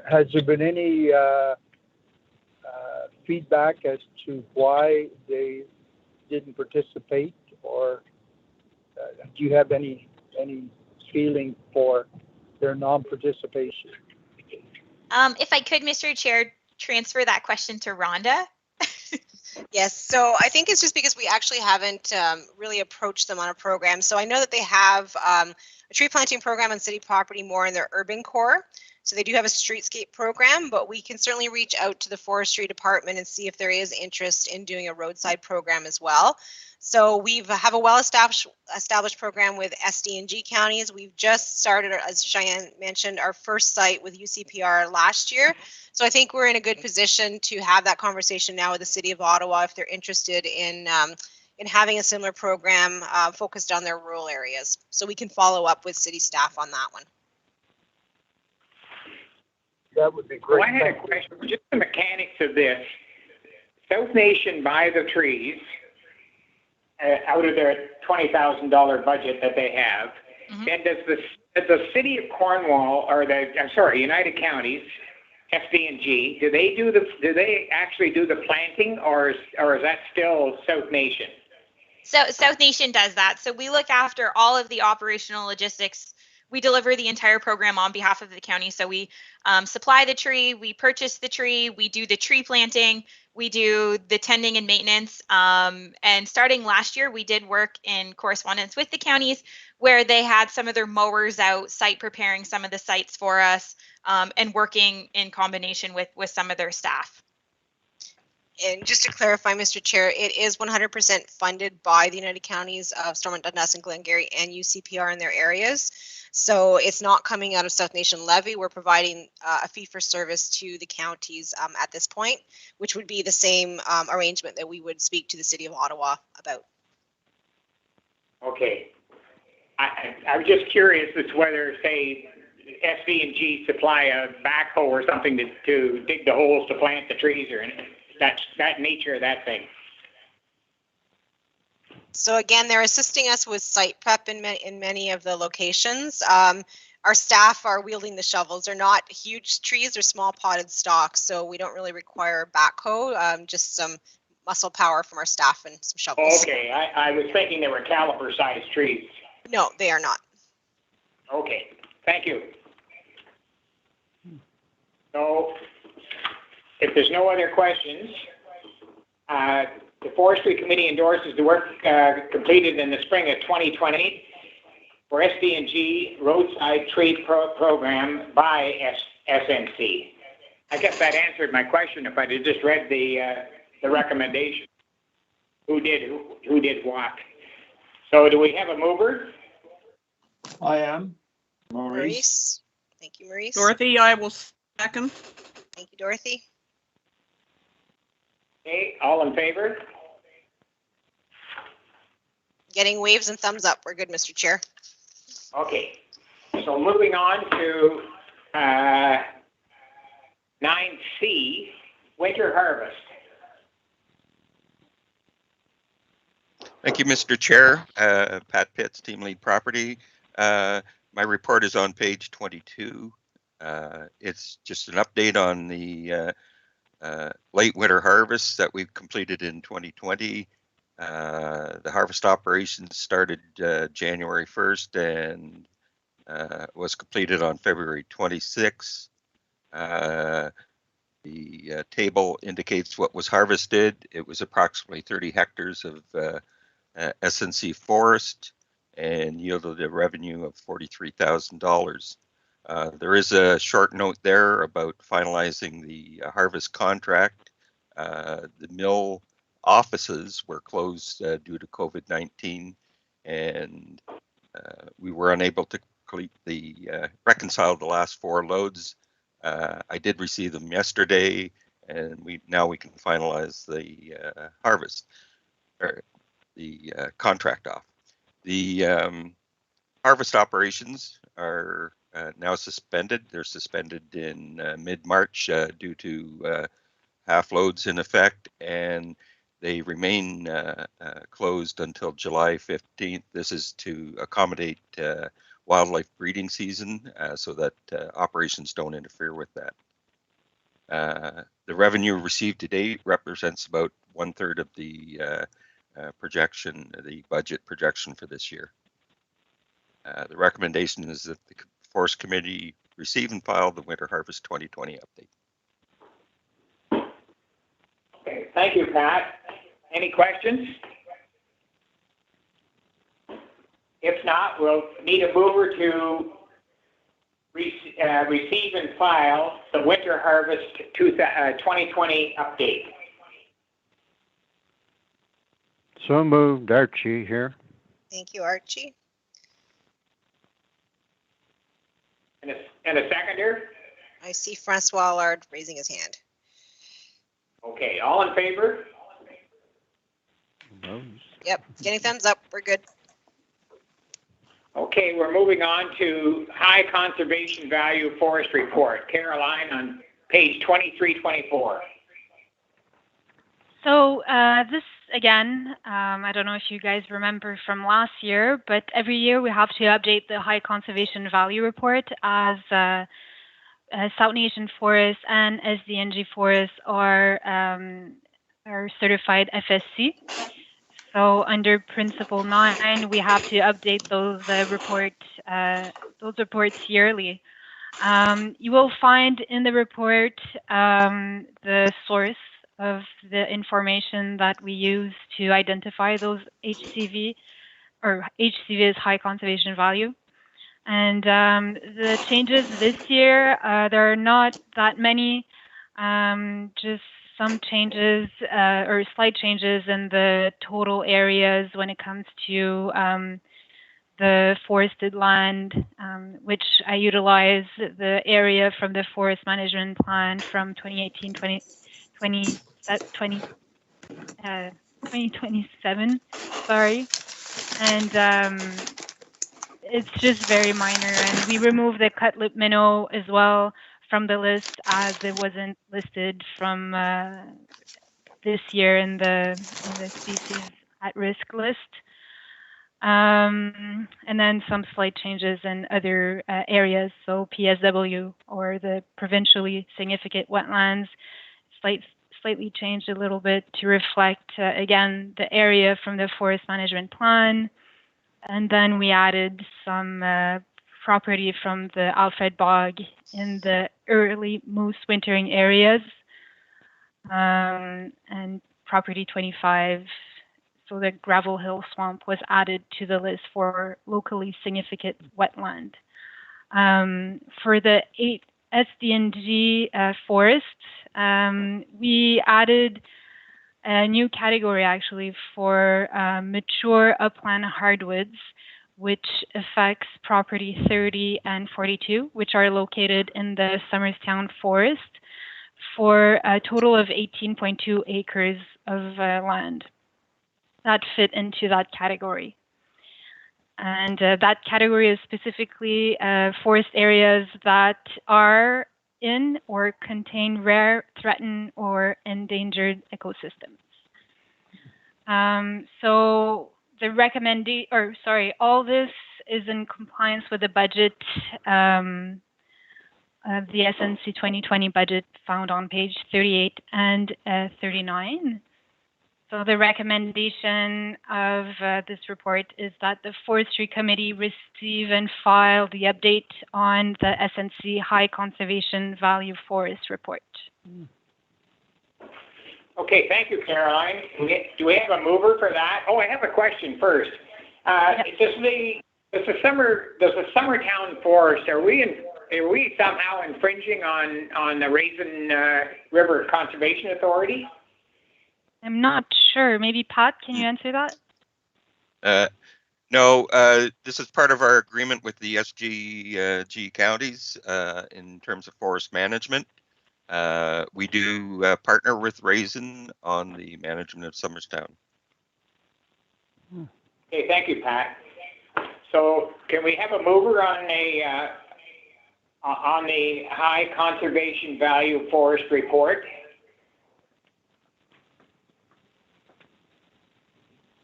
Has there been any feedback as to why they didn't participate, or do you have any feeling for their non-participation? If I could, Mr. Chair, transfer that question to Rhonda. Yes, so I think it's just because we actually haven't really approached them on a program. So I know that they have a tree planting program on city property more in their urban core. So they do have a streetscape program, but we can certainly reach out to the forestry department and see if there is interest in doing a roadside program as well. So we have a well-established program with SDNG counties. We've just started, as Cheyenne mentioned, our first site with UCPR last year. So I think we're in a good position to have that conversation now with the city of Ottawa if they're interested in having a similar program focused on their rural areas. So we can follow up with city staff on that one. That would be great. Well, I had a question, just the mechanics of this. South Nation buy the trees out of their $20,000 budget that they have. Mm-hmm. Then does the city of Cornwall or United Counties, SDNG, do they actually do the planting, or is that still South Nation? So South Nation does that. So we look after all of the operational logistics. We deliver the entire program on behalf of the county. So we supply the tree, we purchase the tree, we do the tree planting, we do the tending and maintenance. And starting last year, we did work in correspondence with the counties where they had some of their mowers out, site preparing some of the sites for us, and working in combination with some of their staff. And just to clarify, Mr. Chair, it is 100% funded by the United Counties of Stormont, Dundas, and Glengarry and UCPR in their areas. So it's not coming out of South Nation levy. We're providing a fee for service to the counties at this point, which would be the same arrangement that we would speak to the city of Ottawa about. Okay. I was just curious as to whether, say, SV&G supply a backhoe or something to dig the holes to plant the trees, or that nature of that thing. So again, they're assisting us with site prep in many of the locations. Our staff are wielding the shovels. They're not huge trees, they're small potted stalks, so we don't really require a backhoe, just some muscle power from our staff and some shovels. Okay, I was thinking they were caliper-sized trees. No, they are not. Okay, thank you. So, if there's no other questions, the Forestry Committee endorses the work completed in the spring of 2020 for SD&G Roadside Tree Program by SNC. I guess that answered my question if I had just read the recommendation. Who did what? So do we have a mover? I am. Maurice. Thank you, Maurice. Dorothy, I will second. Thank you, Dorothy. Okay, all in favor? Getting waves and thumbs up. We're good, Mr. Chair. Okay, so moving on to 9C, winter harvest. Thank you, Mr. Chair. Pat Pitts, Team Lead Property. My report is on page 22. It's just an update on the late winter harvest that we've completed in 2020. The harvest operations started January 1st and was completed on February 26th. The table indicates what was harvested. It was approximately 30 hectares of SNC Forest and yielded a revenue of $43,000. There is a short note there about finalizing the harvest contract. The mill offices were closed due to COVID-19, and we were unable to complete reconcile the last 4 loads. I did receive them yesterday, and now we can finalize the harvest, or the contract off. The harvest operations are now suspended. They're suspended in mid-March due to half loads in effect, and they remain closed until July 15th. This is to accommodate wildlife breeding season so that operations don't interfere with that. The revenue received to date represents about 1/3 of the projection, the budget projection for this year. The recommendation is that the Forest Committee receive and file the Winter Harvest 2020 update. Okay, thank you, Pat. Any questions? If not, we'll need a mover to receive and file the Winter Harvest 2020 update. So moved, Archie here. Thank you, Archie. And a seconder? I see Francois Allard raising his hand. Okay, all in favor? Yep, getting thumbs up. We're good. Okay, we're moving on to High Conservation Value Forest Report. Caroline, on page 2324. So this, again, I don't know if you guys remember from last year, but every year we have to update the High Conservation Value Report as South Nation Forest and SD&G Forest are certified FSC. So under Principle 9, we have to update those reports yearly. You will find in the report the source of the information that we use to identify those HCV, or HCV is high conservation value. And the changes this year, there are not that many, just some changes or slight changes in the total areas when it comes to the forested land, which I utilize the area from the forest management plan from 2027, sorry. And it's just very minor, and we removed the cut lip minnow as well from the list as it wasn't listed from this year in the species at risk list. And then some slight changes in other areas. So PSW, or the provincially significant wetlands, slightly changed a little bit to reflect, again, the area from the forest management plan. And then we added some property from the Alfred Bog in the early moose wintering areas, and property 25. So the Gravel Hill Swamp was added to the list for locally significant wetland. For the 8 SDNG forests, we added a new category actually for mature upland hardwoods, which affects property 30 and 42, which are located in the Somerstown Forest, for a total of 18.2 acres of land that fit into that category. And that category is specifically forest areas that are in or contain rare, threatened, or endangered ecosystems. So the all this is in compliance with the budget of the SNC 2020 budget found on page 38 and 39. So the recommendation of this report is that the Forestry Committee receive and file the update on the SNC High Conservation Value Forest Report. Okay, thank you, Caroline. Do we have a mover for that? Oh, I have a question first. Does the Summertown Forest, are we somehow infringing on the Raisin River Conservation Authority? I'm not sure. Maybe Pat, can you answer that? No, this is part of our agreement with the SGG counties in terms of forest management. We do partner with Raisin on the management of Somerstown. Okay, thank you, Pat. So can we have a mover on the High Conservation Value Forest Report?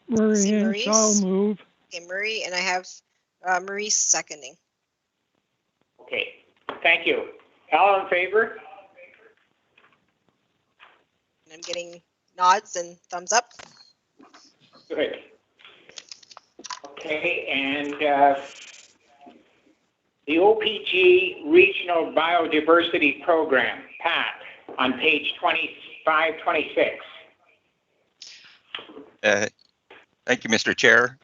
Marie, I'll move. Okay, Marie, and I have Marie seconding. Okay, thank you. All in favor? I'm getting nods and thumbs up. Good. Okay, and the OPG Regional Biodiversity Program, Pat, on page 25, 26. Thank you, Mr. Chair.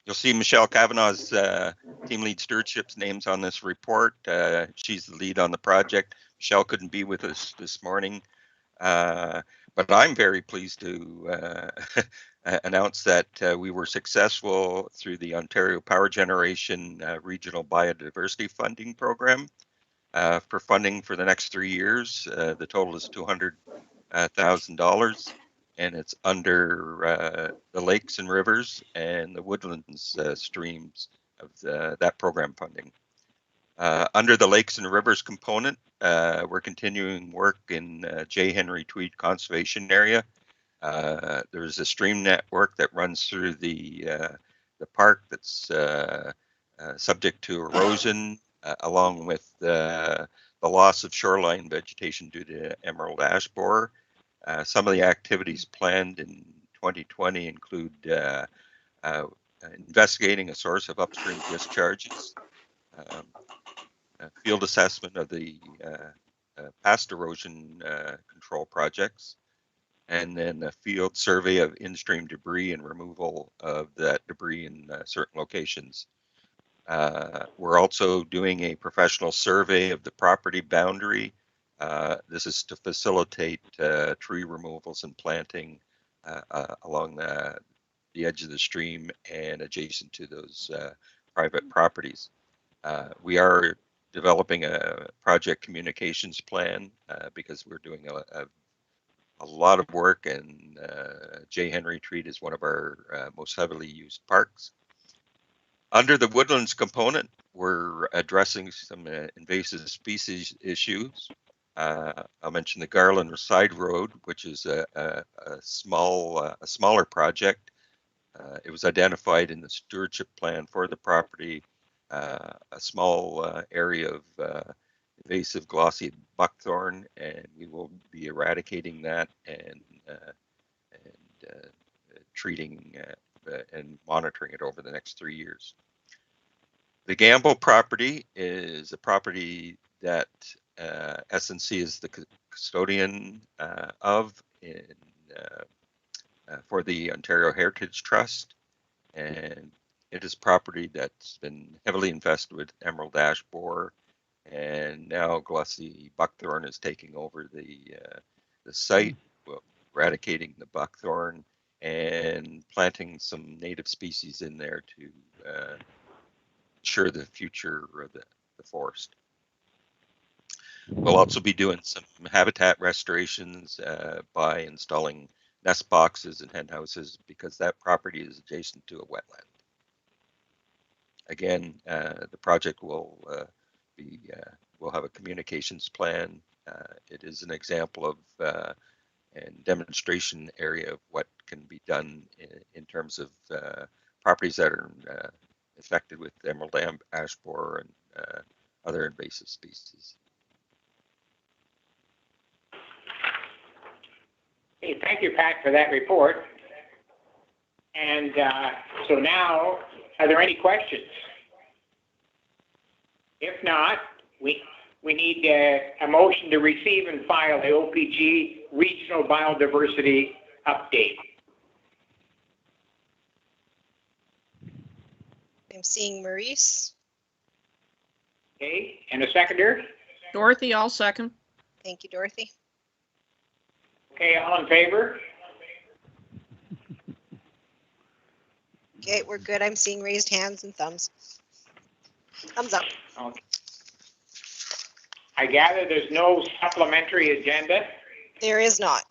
You'll see Michelle Kavanaugh's team lead stewardship's names on this report. She's the lead on the project. Michelle couldn't be with us this morning, but I'm very pleased to announce that we were successful through the Ontario Power Generation Regional Biodiversity Funding Program for funding for the next 3 years. The total is $200,000. And it's under the lakes and rivers and the woodlands streams of that program funding. Under the lakes and rivers component, we're continuing work in J. Henry Tweed Conservation Area. There's a stream network that runs through the park that's subject to erosion, along with the loss of shoreline vegetation due to emerald ash borer. Some of the activities planned in 2020 include investigating a source of upstream discharges, field assessment of the past erosion control projects, and then a field survey of in-stream debris and removal of that debris in certain locations. We're also doing a professional survey of the property boundary. This is to facilitate tree removals and planting along the edge of the stream and adjacent to those private properties. We are developing a project communications plan because we're doing a lot of work, and J. Henry Tweed is one of our most heavily used parks. Under the woodlands component, we're addressing some invasive species issues. I'll mention the Garland Side Road, which is a smaller project. It was identified in the stewardship plan for the property, a small area of invasive glossy buckthorn, and we will be eradicating that and treating and monitoring it over the next 3 years. The Gamble property is a property that SNC is the custodian of for the Ontario Heritage Trust, and it is property that's been heavily infested with emerald ash borer, and now glossy buckthorn is taking over the site, eradicating the buckthorn and planting some native species in there to ensure the future of the forest. We'll also be doing some habitat restorations by installing nest boxes and hen houses because that property is adjacent to a wetland. Again, the project will we'll have a communications plan. It is an example of and demonstration area of what can be done in terms of properties that are affected with emerald ash borer and other invasive species. Hey, thank you, Pat, for that report. And so now, are there any questions? If not, we need a motion to receive and file the OPG Regional Biodiversity Update. I'm seeing Maurice. Okay, and a seconder? Dorothy, I'll second. Thank you, Dorothy. Okay, all in favor? Okay, we're good. I'm seeing raised hands and thumbs. Thumbs up. Okay. I gather there's no supplementary agenda? There is not.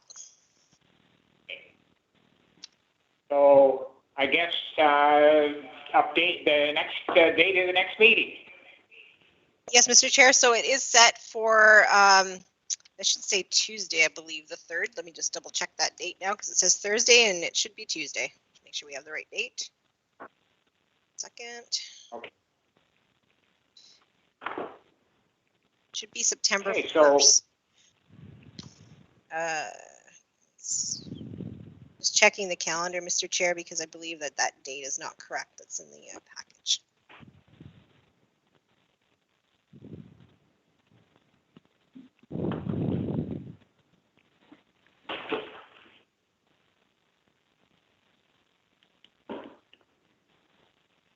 So I guess update the next date of the next meeting. Yes, Mr. Chair. So it is set for, I should say Tuesday, I believe, the 3rd. Let me just double check that date now because it says Thursday and it should be Tuesday. Make sure we have the right date. Second. Okay. Should be September Okay, 1st. Just checking the calendar, Mr. Chair, because I believe that that date is not correct. That's in the package.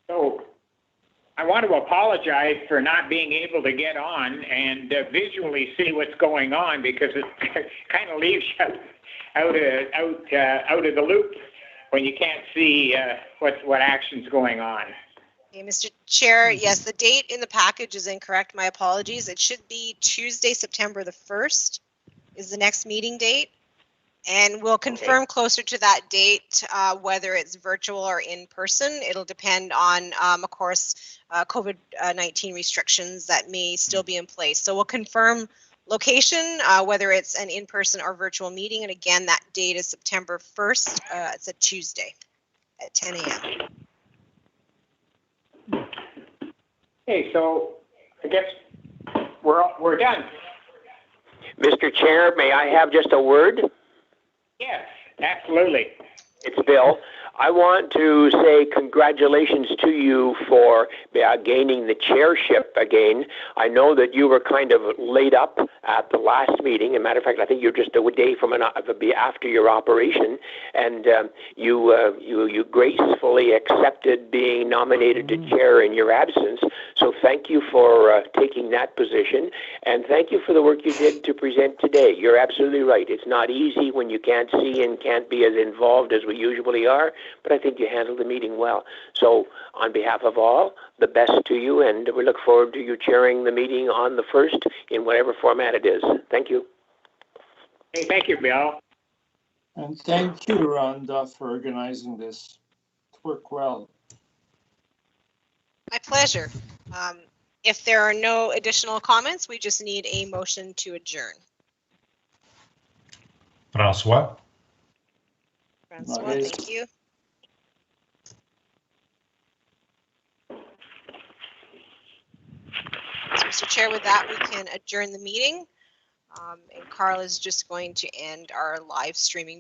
So I want to apologize for not being able to get on and visually see what's going on because it kind of leaves you out of the loop when you can't see what action's going on. Okay, Mr. Chair, yes, the date in the package is incorrect. My apologies. It should be Tuesday, September the 1st is the next meeting date. And we'll confirm closer to that date whether it's virtual or in person. It'll depend on, of course, COVID-19 restrictions that may still be in place. So we'll confirm location, whether it's an in-person or virtual meeting. And again, that date is September 1st. It's a Tuesday at 10 a.m. Okay, so I guess we're done. Mr. Chair, may I have just a word? Yes, absolutely. It's Bill. I want to say congratulations to you for gaining the chairship again. I know that you were kind of laid up at the last meeting. As a matter of fact, I think you're just a day from after your operation, and you gracefully accepted being nominated to chair in your absence. So thank you for taking that position, and thank you for the work you did to present today. You're absolutely right. It's not easy when you can't see and can't be as involved as we usually are, but I think you handled the meeting well. So on behalf of all, the best to you, and we look forward to you chairing the meeting on the 1st in whatever format it is. Thank you. Hey, thank you, Bill. And thank you, Rhonda, for organizing this. It worked well. My pleasure. If there are no additional comments, we just need a motion to adjourn. Francois? Francois, Okay. thank you. So, Mr. Chair, with that, we can adjourn the meeting. And Carl is just going to end our live streaming